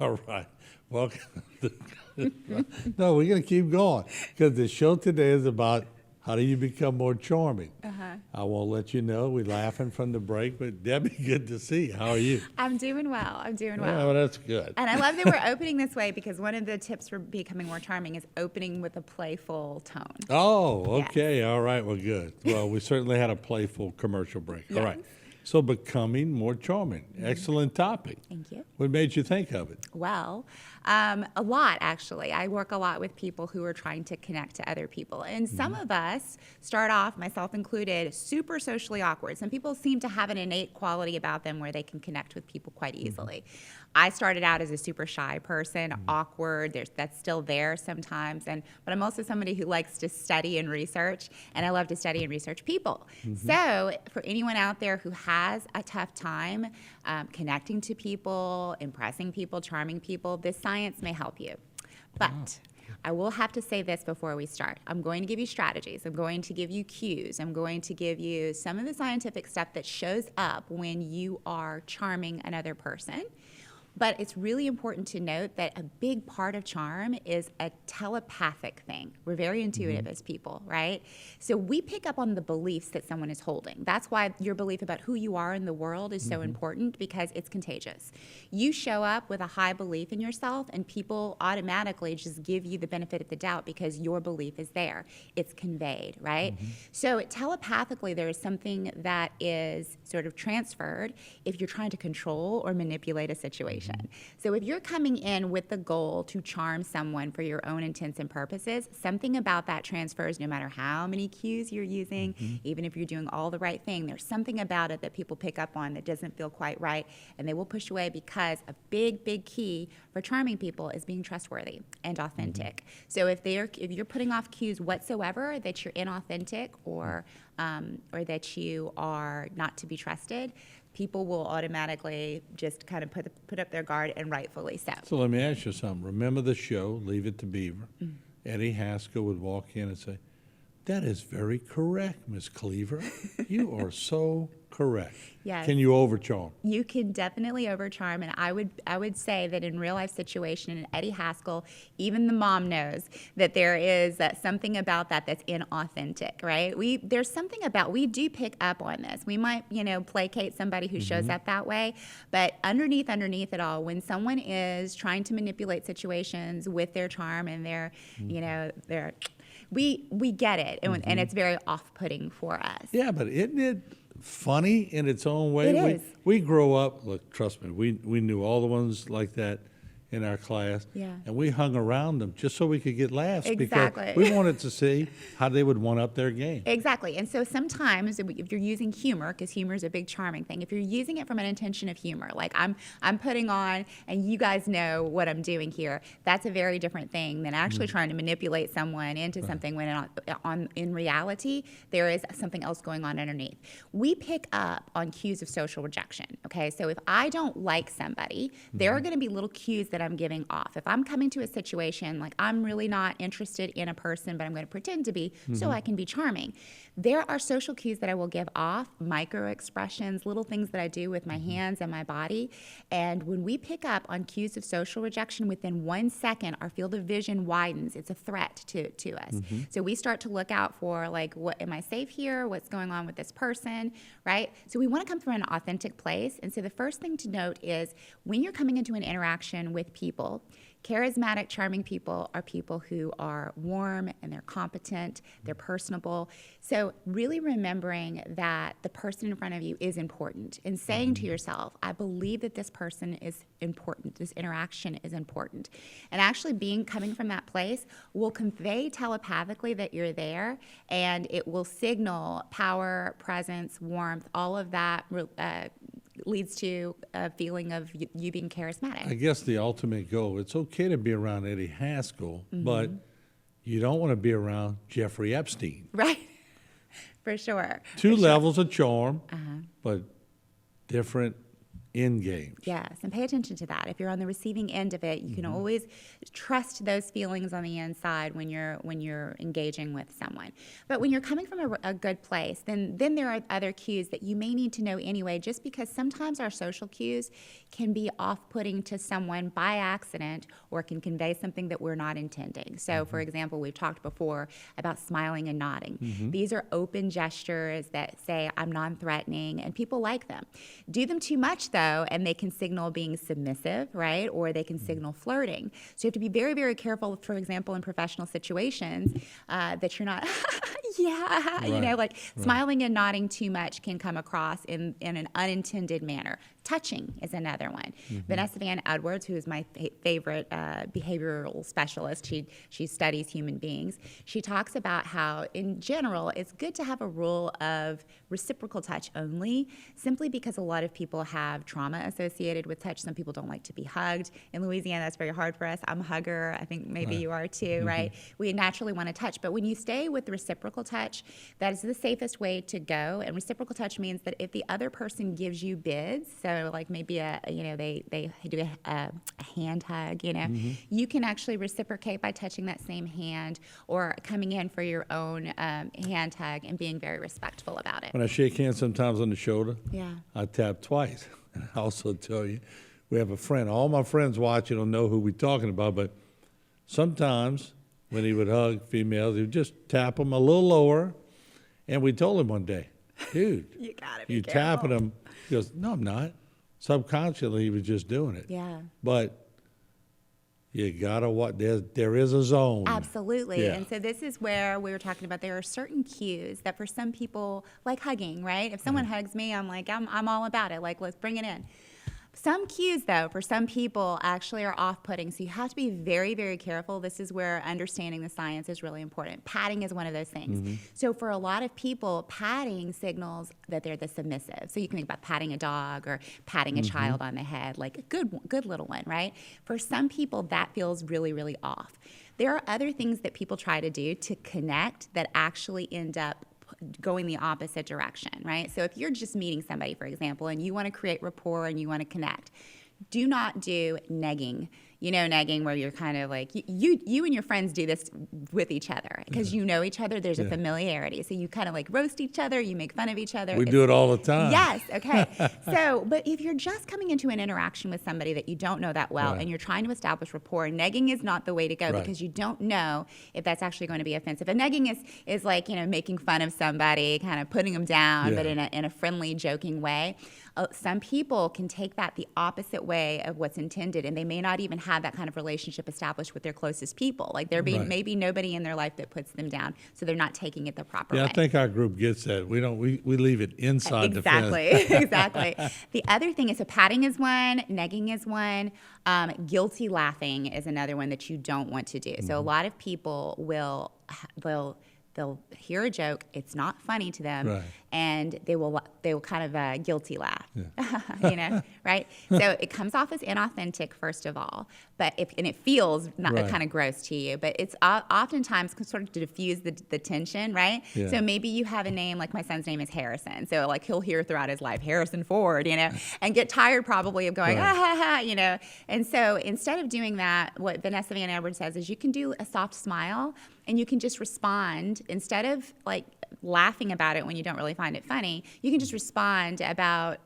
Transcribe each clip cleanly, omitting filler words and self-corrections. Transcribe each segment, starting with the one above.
All right. Welcome. No, we're going to keep going because the show today is about how do you become more charming. I won't let you know. We're laughing from the break, but Debbie, good to see you. How are you? I'm doing well. I'm doing Yeah, well. well, that's good. And I love that we're opening this way because one of the tips for becoming more charming is opening with a playful tone. Oh, Yes. okay. All right. Well, good. Well, we certainly had a playful commercial break. All right. Yes. So becoming more charming. Excellent topic. Thank you. What made you think of it? Well, a lot actually. I work a lot with people who are trying to connect to other people. And some of us start off, myself included, super socially awkward. Some people seem to have an innate quality about them where they can connect with people quite easily. I started out as a super shy person, awkward. That's still there sometimes. But I'm also somebody who likes to study and research, and I love to study and research people. So for anyone out there who has a tough time connecting to people, impressing people, charming people, this science may help you. But I will have to say this before we start. I'm going to give you strategies. I'm going to give you cues. I'm going to give you some of the scientific stuff that shows up when you are charming another person. But it's really important to note that a big part of charm is a telepathic thing. We're very intuitive as people, right? So we pick up on the beliefs that someone is holding. That's why your belief about who you are in the world is so important, because it's contagious. You show up with a high belief in yourself, and people automatically just give you the benefit of the doubt because your belief is there. It's conveyed, right? So telepathically, there is something that is sort of transferred if you're trying to control or manipulate a situation. So if you're coming in with the goal to charm someone for your own intents and purposes, something about that transfers no matter how many cues you're using, even if you're doing all the right thing, there's something about it that people pick up on that doesn't feel quite right, and they will push away because a big, big key for charming people is being trustworthy and authentic. So if you're putting off cues whatsoever that you're inauthentic or that you are not to be trusted, people will automatically just kind of put up their guard, and rightfully so. So let me ask you something. Remember the show, Leave It to Beaver? Eddie Haskell would walk in and say, "That is very correct, Miss Cleaver. You are so correct." Yes. Can you overcharm? You can definitely overcharm, and I would say that in real life situation, and Eddie Haskell, even the mom knows that there is something about that that's inauthentic, right? There's something about, we do pick up on this. We might, placate somebody who shows up that way, but underneath it all, when someone is trying to manipulate situations with their charm and their we get it, and it's very off-putting for us. Yeah, but isn't it funny in its own way? It is. We grow up, look, trust me, we knew all the ones like that in our class. Yeah. And we hung around them just so we could get laughs. Exactly. Because we wanted to see how they would one-up their game. Exactly. And so sometimes if you're using humor, because humor is a big charming thing, if you're using it from an intention of humor, like I'm putting on, and you guys know what I'm doing here, that's a very different thing than actually trying to manipulate someone into something when in reality, there is something else going on underneath. We pick up on cues of social rejection, okay? So if I don't like somebody, there are going to be little cues that I'm giving off. If I'm coming to a situation like I'm really not interested in a person, but I'm going to pretend to be so I can be charming, there are social cues that I will give off, micro expressions, little things that I do with my hands and my body. And when we pick up on cues of social rejection, within 1 second, our field of vision widens. It's a threat to us. So we start to look out for, like, what, am I safe here? What's going on with this person, right? So we want to come from an authentic place. And so the first thing to note is when you're coming into an interaction with people, charismatic, charming people are people who are warm and they're competent, they're personable. So really remembering that the person in front of you is important and saying to yourself, I believe that this person is important, this interaction is important. And actually coming from that place will convey telepathically that you're there, and it will signal power, presence, warmth, all of that leads to a feeling of you being charismatic. I guess the ultimate goal, it's okay to be around Eddie Haskell, but you don't want to be around Jeffrey Epstein. Right. For sure. Two levels of charm, but different engaged. Yes, and pay attention to that. If you're on the receiving end of it, you can always trust those feelings on the inside when you're engaging with someone. But when you're coming from a good place, then there are other cues that you may need to know anyway, just because sometimes our social cues can be off-putting to someone by accident or can convey something that we're not intending. So, for example, we've talked before about smiling and nodding. These are open gestures that say, I'm non-threatening, and people like them. Do them too much, though, and they can signal being submissive, right? Or they can signal flirting. So you have to be very, very careful, for example, in professional situations, that you're not, yeah, you know, like smiling and nodding too much can come across in an unintended manner. Touching is another one. Vanessa Van Edwards, who is my favorite behavioral specialist, she studies human beings. She talks about how, in general, it's good to have a rule of reciprocal touch only, simply because a lot of people have trauma associated with touch. Some people don't like to be hugged. In Louisiana, that's very hard for us. I'm a hugger. I think maybe you are too, right? We naturally want to touch. But when you stay with reciprocal touch, that is the safest way to go. And reciprocal touch means that if the other person gives you bids, so like maybe they do a hand hug, you can actually reciprocate by touching that same hand or coming in for your own hand hug and being very respectful about it. When I shake hands sometimes on the shoulder, Yeah. I tap twice. And I also tell you, we have a friend. All my friends watching will know who we're talking about, but sometimes when he would hug females, he would just tap them a little lower. And we told him one day, dude, You gotta be you careful. tapping him. He goes, no, I'm not. Subconsciously, he was just doing it. Yeah. But you gotta what there is a zone. Absolutely. Yeah. And so this is where we were talking about there are certain cues that for some people, like hugging, right? If someone hugs me, I'm like, I'm all about it. Like, let's bring it in. Some cues, though, for some people actually are off-putting, so you have to be very, very careful. This is where understanding the science is really important. Patting is one of those things. So for a lot of people, patting signals that they're the submissive. So you can think about patting a dog or patting a child on the head, like a good little one, right? For some people, that feels really, really off. There are other things that people try to do to connect that actually end up going the opposite direction, right? So if you're just meeting somebody, for example, and you want to create rapport and you want to connect, do not do negging. You know, negging where you're kind of like, you and your friends do this with each other because you know each other, there's a familiarity. So you kind of like roast each other, you make fun of each other. We do it all the time. Yes, okay. So, but if you're just coming into an interaction with somebody that you don't know that well and you're trying to establish rapport, negging is not the way to go because you don't know if that's actually going to be offensive. And negging is like, making fun of somebody, kind of putting them down, but in a friendly, joking way. Some people can take that the opposite way of what's intended, and they may not even have that kind of relationship established with their closest people. Like there be maybe nobody in their life that puts them down, so they're not taking it the proper way. Yeah, I think our group gets that. We leave it inside the fence. Exactly. The other thing is, so patting is one, negging is one, guilty laughing is another one that you don't want to do. So a lot of people they'll hear a joke, it's not funny to them, and they will kind of guilty laugh, right? So it comes off as inauthentic, first of all, but and it feels not kind of gross to you, but it's oftentimes sort of to diffuse the tension, right? Yeah. So maybe you have a name, like my son's name is Harrison, so like he'll hear throughout his life, Harrison Ford, and get tired probably of going, ah, ha, ha, and so instead of doing that, what Vanessa Van Edwards says is you can do a soft smile, and you can just respond instead of like laughing about it when you don't really find it funny. You can just respond about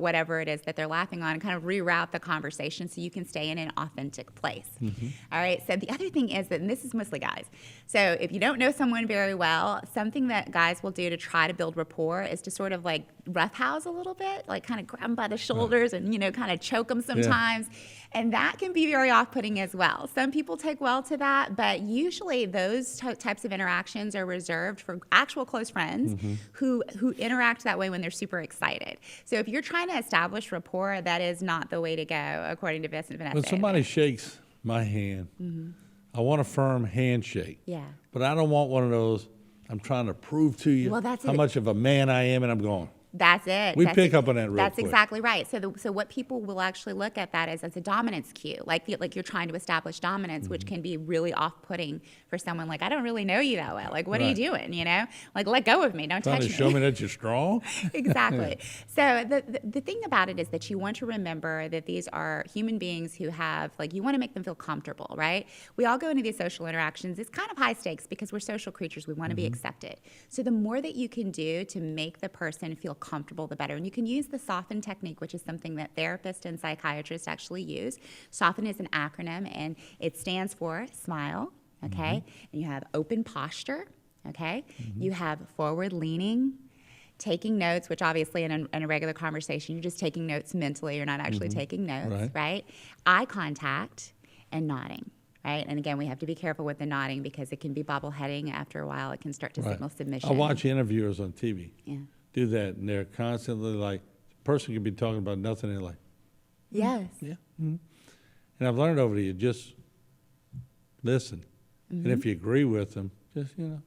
whatever it is that they're laughing on and kind of reroute the conversation so you can stay in an authentic place. All right. So the other thing is that, and this is mostly guys. So if you don't know someone very well, something that guys will do to try to build rapport is to sort of like roughhouse a little bit, like kind of grab them by the shoulders and kind of choke them sometimes. Yeah. And that can be very off-putting as well. Some people take well to that, but usually those types of interactions are reserved for actual close friends who interact that way when they're super excited. So if you're trying to establish rapport, that is not the way to go, according to Vanessa. When somebody shakes my hand, I want a firm handshake. Yeah. But I don't want one of those, I'm trying to prove to you how much of a man I am, and I'm going. That's it. We pick up on that real That's quick. exactly right. So what people will actually look at that as a dominance cue, like you're trying to establish dominance, which can be really off-putting for someone like, I don't really know you that well. Like, what are you doing? You know, like, let go of me. Don't Trying touch to me. show me that you're strong. Exactly. So the thing about it is that you want to remember that these are human beings who have, like, you want to make them feel comfortable, right? We all go into these social interactions. It's kind of high stakes because we're social creatures. We want to be accepted. So the more that you can do to make the person feel comfortable, the better. And you can use the SOFTEN technique, which is something that therapists and psychiatrists actually use. SOFTEN is an acronym, and it stands for smile, okay? And you have open posture, okay? You have forward leaning, taking notes, which obviously in a regular conversation, you're just taking notes mentally. You're not actually taking notes, right? Eye contact and nodding. Right? And again, we have to be careful with the nodding because it can be bobbleheading. After a while, it can start to signal submission. I watch interviewers on TV Yeah. do that, and they're constantly like, the person could be talking about nothing, and they're like, Yes. yeah. And I've learned over the years, just listen. And if you agree with them, just, That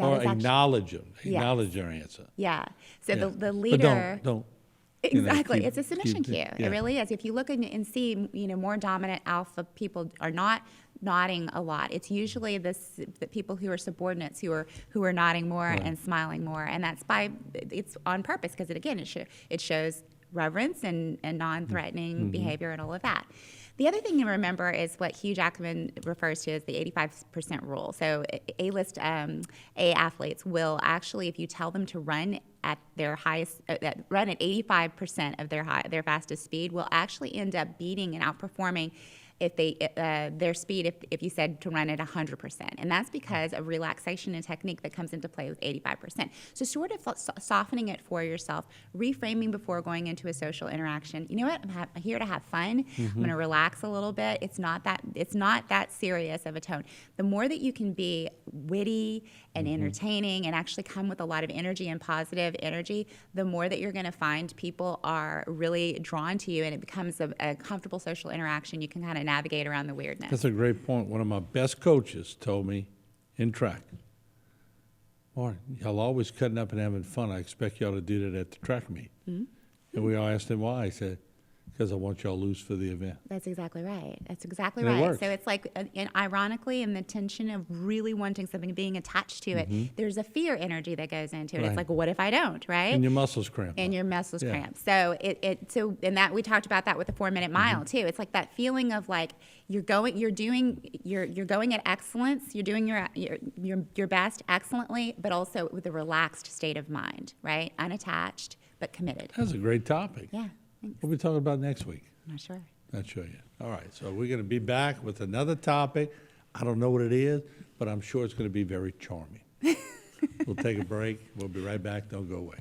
or is actually- acknowledge them, Yes. acknowledge their answer. Yeah. So Yeah. the But leader. don't. Exactly. keep- It's a submission keep- cue. yeah. It really is. If you look and see, more dominant alpha people are not nodding a lot. It's usually the people who are subordinates who are nodding more and smiling more, and it's on purpose because it shows reverence and non-threatening behavior and all of that. The other thing to remember is what Hugh Jackman refers to as the 85% rule. So A-list A athletes will actually, if you tell them to run at their highest, run at 85% of their fastest speed, will actually end up beating and outperforming if their speed if you said to run at 100%. And that's because of relaxation and technique that comes into play with 85%. So sort of softening it for yourself, reframing before going into a social interaction. You know what? I'm here to have fun. I'm going to relax a little bit. It's not that serious of a tone. The more that you can be witty and entertaining and actually come with a lot of energy and positive energy, the more that you're going to find people are really drawn to you, and it becomes a comfortable social interaction. You can kind of navigate around the weirdness. That's a great point. One of my best coaches told me in track, Martin, y'all always cutting up and having fun. I expect y'all to do that at the track meet. And we all asked him why. He said, because I want y'all to lose for the event. That's exactly right. That's exactly And it right. works. So it's like, and ironically, in the tension of really wanting something, being attached to it, there's a fear energy that goes into it. Right. It's like, well, what if I don't, right? And your muscles cramp. And up. your muscles Yeah. cramp. So and that we talked about that with the 4-minute mile too. It's like that feeling of like you're going at excellence. You're doing your best excellently, but also with a relaxed state of mind, right? Unattached but committed. That's a great topic. Yeah. Thanks. What are we talking about next week? I'm not sure. Not sure yet. All right, so we're going to be back with another topic. I don't know what it is, but I'm sure it's going to be very charming. We'll take a break. We'll be right back. Don't go away.